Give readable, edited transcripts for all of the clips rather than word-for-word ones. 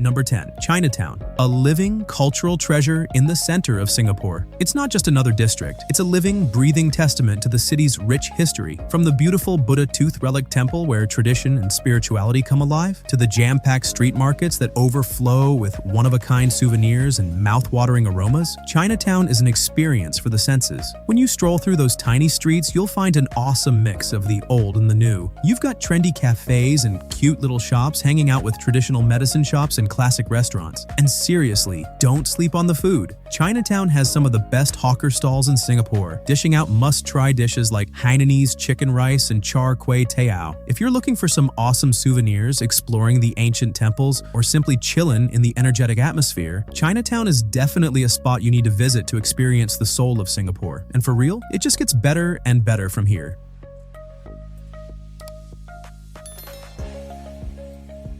Number 10. Chinatown, a living cultural treasure in the center of Singapore. It's not just another district, it's a living, breathing testament to the city's rich history. From the beautiful Buddha tooth relic temple where tradition and spirituality come alive, to the jam-packed street markets that overflow with one-of-a-kind souvenirs and mouth-watering aromas, Chinatown is an experience for the senses. When you stroll through those tiny streets, you'll find an awesome mix of the old and the new. You've got trendy cafes and cute little shops hanging out with traditional medicine shops and classic restaurants. And seriously, don't sleep on the food. Chinatown has some of the best hawker stalls in Singapore, dishing out must-try dishes like Hainanese chicken rice and char kway teow. If you're looking for some awesome souvenirs, exploring the ancient temples, or simply chillin' in the energetic atmosphere, Chinatown is definitely a spot you need to visit to experience the soul of Singapore. And for real, it just gets better and better from here.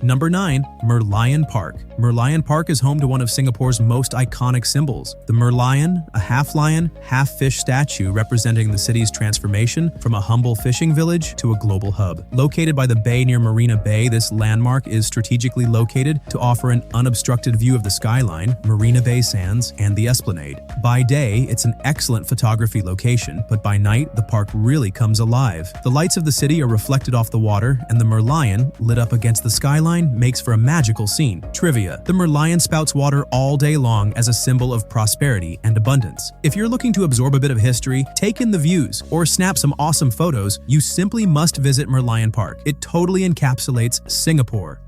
Number 9. Merlion Park. Merlion Park is home to one of Singapore's most iconic symbols, the Merlion, a half-lion, half-fish statue representing the city's transformation from a humble fishing village to a global hub. Located by the bay near Marina Bay, this landmark is strategically located to offer an unobstructed view of the skyline, Marina Bay Sands, and the Esplanade. By day, it's an excellent photography location, but by night, the park really comes alive. The lights of the city are reflected off the water, and the Merlion, lit up against the skyline, makes for a magical scene. Trivia: the Merlion spouts water all day long as a symbol of prosperity and abundance. If you're looking to absorb a bit of history, take in the views, or snap some awesome photos, you simply must visit Merlion Park. It totally encapsulates Singapore.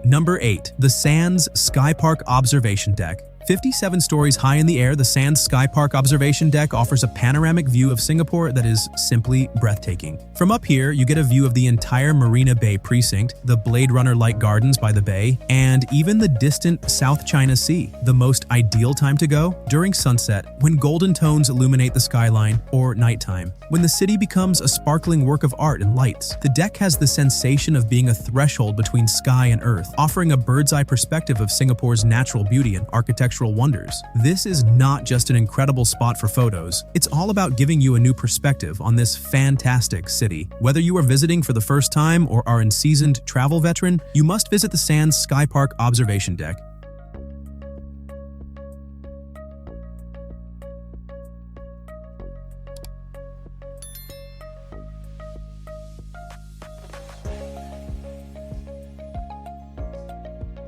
Number 8. The Sands Skypark Observation Deck. 57 stories high in the air, the Sands Skypark Observation Deck offers a panoramic view of Singapore that is simply breathtaking. From up here, you get a view of the entire Marina Bay precinct, the Blade Runner-like gardens by the bay, and even the distant South China Sea. The most ideal time to go? During sunset, when golden tones illuminate the skyline, or nighttime, when the city becomes a sparkling work of art and lights. The deck has the sensation of being a threshold between sky and earth, offering a bird's-eye perspective of Singapore's natural beauty and architectural wonders. This is not just an incredible spot for photos, it's all about giving you a new perspective on this fantastic city. Whether you are visiting for the first time or are a seasoned travel veteran, you must visit the Sands Skypark Observation Deck.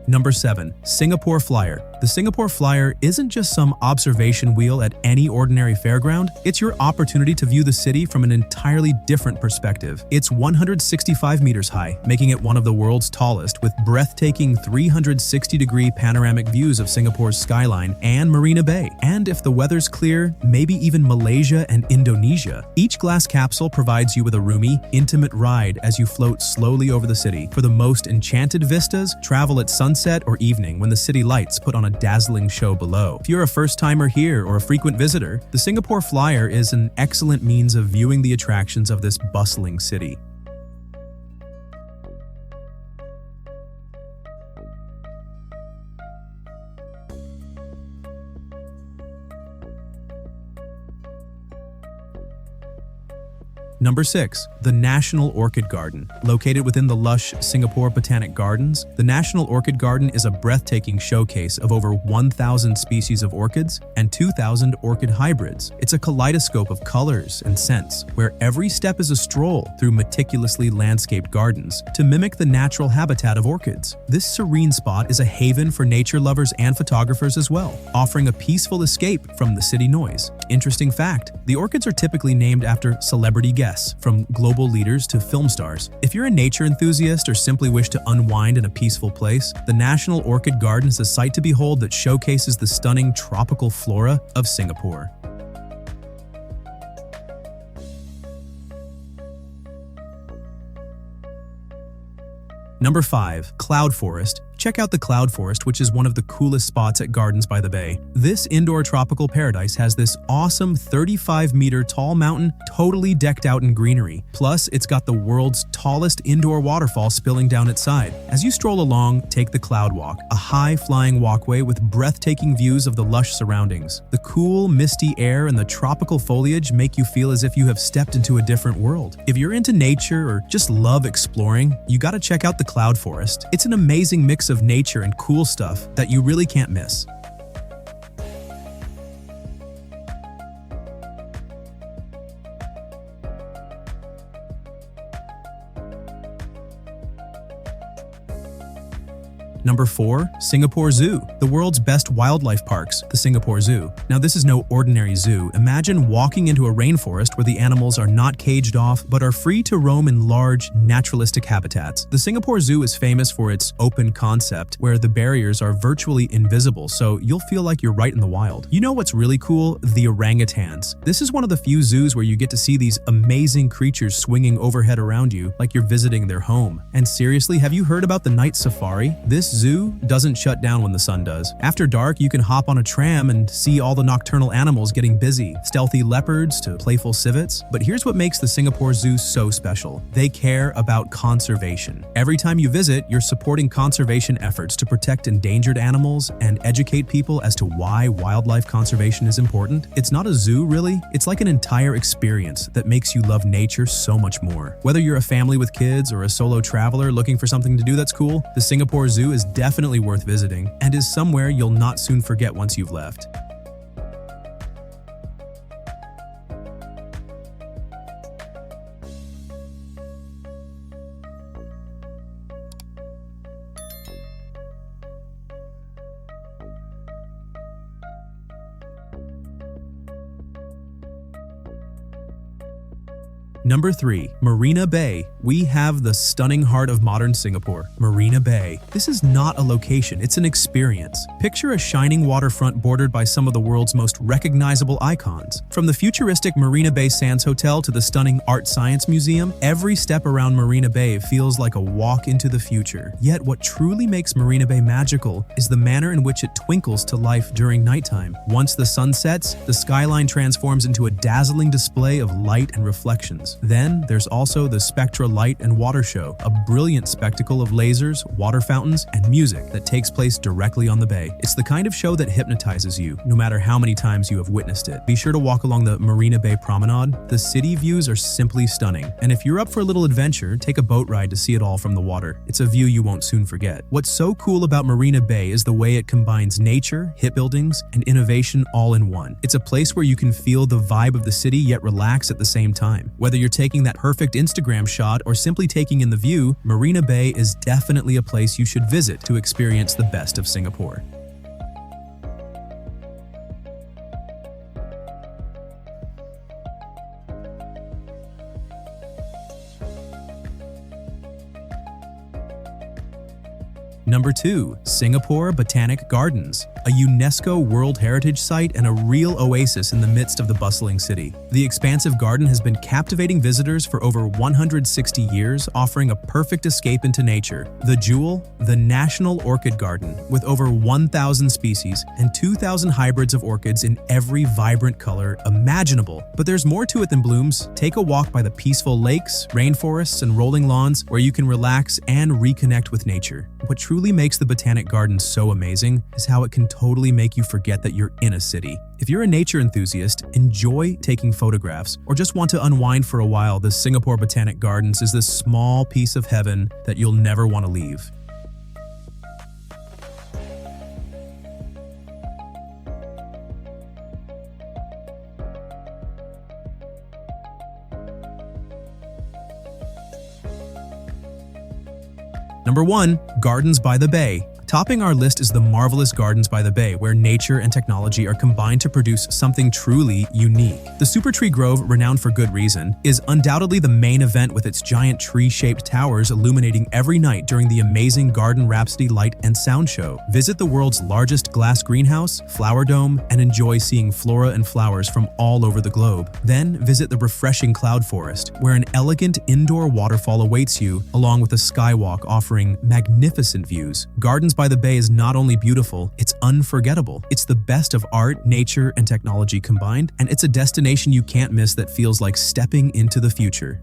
Number 7. Singapore Flyer. The Singapore Flyer isn't just some observation wheel at any ordinary fairground, it's your opportunity to view the city from an entirely different perspective. It's 165 meters high, making it one of the world's tallest, with breathtaking 360-degree panoramic views of Singapore's skyline and Marina Bay. And if the weather's clear, maybe even Malaysia and Indonesia. Each glass capsule provides you with a roomy, intimate ride as you float slowly over the city. For the most enchanted vistas, travel at sunset or evening when the city lights put on a dazzling show below. If you're a first-timer here or a frequent visitor, the Singapore Flyer is an excellent means of viewing the attractions of this bustling city. Number 6. The National Orchid Garden. Located within the lush Singapore Botanic Gardens, the National Orchid Garden is a breathtaking showcase of over 1,000 species of orchids and 2,000 orchid hybrids. It's a kaleidoscope of colors and scents, where every step is a stroll through meticulously landscaped gardens to mimic the natural habitat of orchids. This serene spot is a haven for nature lovers and photographers as well, offering a peaceful escape from the city noise. Interesting fact, the orchids are typically named after celebrity guests, from global leaders to film stars. If you're a nature enthusiast or simply wish to unwind in a peaceful place, the National Orchid Garden is a sight to behold that showcases the stunning tropical flora of Singapore. Number 5. Cloud Forest, check out the cloud forest, which is one of the coolest spots at Gardens by the Bay. This indoor tropical paradise has this awesome 35-meter tall mountain totally decked out in greenery. Plus, it's got the world's tallest indoor waterfall spilling down its side. As you stroll along, take the Cloud Walk, a high-flying walkway with breathtaking views of the lush surroundings. The cool, misty air and the tropical foliage make you feel as if you have stepped into a different world. If you're into nature or just love exploring, you gotta check out the Cloud Forest. It's an amazing mix of nature and cool stuff that you really can't miss. Number 4. Singapore Zoo, the world's best wildlife parks, the Singapore Zoo. Now this is no ordinary zoo. Imagine walking into a rainforest where the animals are not caged off but are free to roam in large, naturalistic habitats. The Singapore Zoo is famous for its open concept where the barriers are virtually invisible, so you'll feel like you're right in the wild. You know what's really cool? The orangutans. This is one of the few zoos where you get to see these amazing creatures swinging overhead around you like you're visiting their home. And seriously, have you heard about the night safari? This zoo doesn't shut down when the sun does. After dark, you can hop on a tram and see all the nocturnal animals getting busy, stealthy leopards to playful civets. But here's what makes the Singapore Zoo so special. They care about conservation. Every time you visit, you're supporting conservation efforts to protect endangered animals and educate people as to why wildlife conservation is important. It's not a zoo, really. It's like an entire experience that makes you love nature so much more. Whether you're a family with kids or a solo traveler looking for something to do that's cool, the Singapore Zoo is definitely worth visiting and is somewhere you'll not soon forget once you've left. Number 3. Marina Bay. We have the stunning heart of modern Singapore, Marina Bay. This is not a location, it's an experience. Picture a shining waterfront bordered by some of the world's most recognizable icons. From the futuristic Marina Bay Sands Hotel to the stunning Art Science Museum, every step around Marina Bay feels like a walk into the future. Yet what truly makes Marina Bay magical is the manner in which it twinkles to life during nighttime. Once the sun sets, the skyline transforms into a dazzling display of light and reflections. Then there's also the Spectra Light and Water Show, a brilliant spectacle of lasers, water fountains, and music that takes place directly on the bay. It's the kind of show that hypnotizes you, no matter how many times you have witnessed it. Be sure to walk along the Marina Bay Promenade. The city views are simply stunning. And if you're up for a little adventure, take a boat ride to see it all from the water. It's a view you won't soon forget. What's so cool about Marina Bay is the way it combines nature, hip buildings, and innovation all in one. It's a place where you can feel the vibe of the city yet relax at the same time. Whether you're taking that perfect Instagram shot or simply taking in the view, Marina Bay is definitely a place you should visit to experience the best of Singapore. Number 2. Singapore Botanic Gardens, a UNESCO World Heritage Site and a real oasis in the midst of the bustling city. The expansive garden has been captivating visitors for over 160 years, offering a perfect escape into nature. The jewel, the National Orchid Garden, with over 1,000 species and 2,000 hybrids of orchids in every vibrant color imaginable. But there's more to it than blooms. Take a walk by the peaceful lakes, rainforests, and rolling lawns where you can relax and reconnect with nature. What truly makes the Botanic Garden so amazing is how it can totally make you forget that you're in a city. If you're a nature enthusiast, enjoy taking photographs, or just want to unwind for a while, the Singapore Botanic Gardens is this small piece of heaven that you'll never want to leave. Number 1. Gardens by the Bay. Topping our list is the marvelous Gardens by the Bay, where nature and technology are combined to produce something truly unique. The Super Tree Grove, renowned for good reason, is undoubtedly the main event with its giant tree-shaped towers illuminating every night during the amazing Garden Rhapsody light and sound show. Visit the world's largest glass greenhouse, flower dome, and enjoy seeing flora and flowers from all over the globe. Then visit the refreshing cloud forest, where an elegant indoor waterfall awaits you, along with a skywalk offering magnificent views. Gardens by the Bay is not only beautiful, it's unforgettable. It's the best of art, nature, and technology combined, and it's a destination you can't miss that feels like stepping into the future.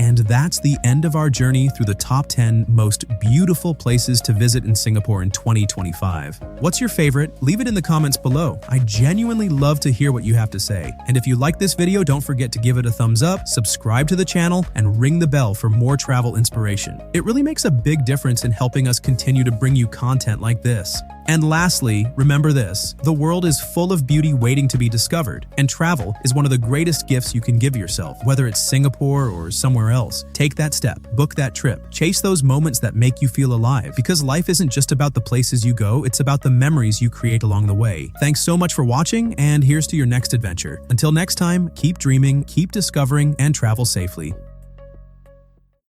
And that's the end of our journey through the top 10 most beautiful places to visit in Singapore in 2025. What's your favorite? Leave it in the comments below. I genuinely love to hear what you have to say. And if you like this video, don't forget to give it a thumbs up, subscribe to the channel, and ring the bell for more travel inspiration. It really makes a big difference in helping us continue to bring you content like this. And lastly, remember this: the world is full of beauty waiting to be discovered, and travel is one of the greatest gifts you can give yourself, whether it's Singapore or somewhere else. Take that step, book that trip, chase those moments that make you feel alive, because life isn't just about the places you go, it's about the memories you create along the way. Thanks so much for watching, and here's to your next adventure. Until next time, keep dreaming, keep discovering, and travel safely.